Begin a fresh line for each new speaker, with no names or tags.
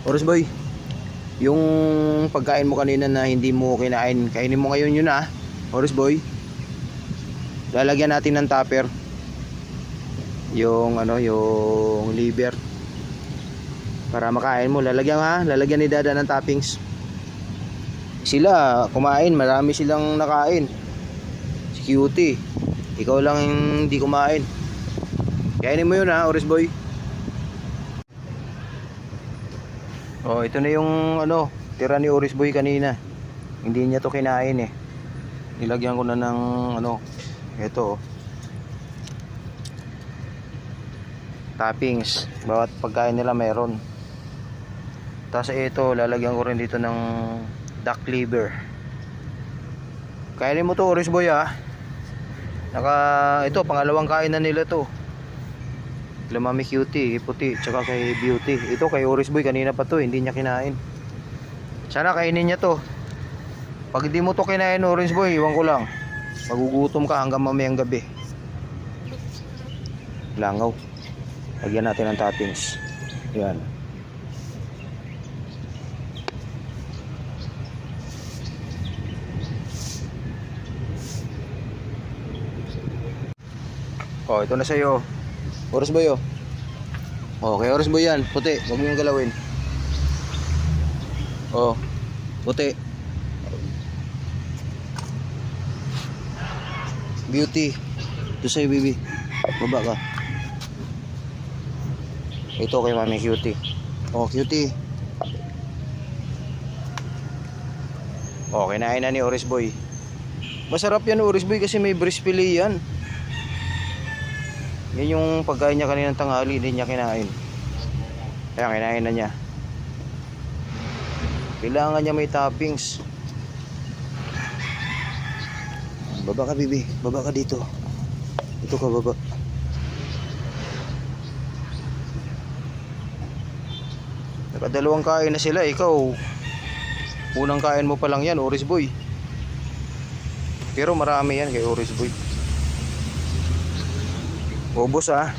Oras boy, yung pagkain mo kanina na hindi mo kinain, kainin mo ngayon yun ah. Oras boy, lalagyan natin ng tupper yung yung liver para makain mo. Lalagyan ni Dada ng toppings. Sila kumain, marami silang nakain. Si Cutie, ikaw lang hindi kumain. Kainin mo yun ha, Oris boy. Oh, ito na yung tira ni Oris boy kanina. Hindi niya to kinain eh. Nilagyan ko na ng ito toppings. Bawat pagkain nila meron. Tapos ito, lalagyan ko rin dito ng duck liver. Kainin mo to Oris boy ha. Ito pangalawang kain na nila to. Kila Mami Cutie, puti, tsaka kay Beauty. Ito kay Oris boy kanina pa to, hindi niya kinain. Sana kainin niya to. Pag hindi mo to kinain Oris boy, iwan ko lang, magugutom ka hanggang mamayang gabi. Langaw. Lagyan natin ng toppings. Yan. Oh, ito na sa'yo Oris boy oh. Okay, Oris boy yan, puti, huwag mo yung galawin. Oh, puti. Beauty, ito sa'yo baby. Baba ka. Ito kay Mami Cutie. Oh, Cutie. Oh, kinain na ni Oris boy. Masarap yan Oris boy kasi may breast fillet yan. Yan yung pagkain niya kaninang tanghali, hindi niya kinain. Kaya kinain na niya. Kailangan niya may toppings. Baba ka bibi, baba ka dito. Dito ka baba. Nakadalawang kain na sila, ikaw unang kain mo pa lang yan Oris boy. Pero marami yan kay Oris boy. Ubos ah.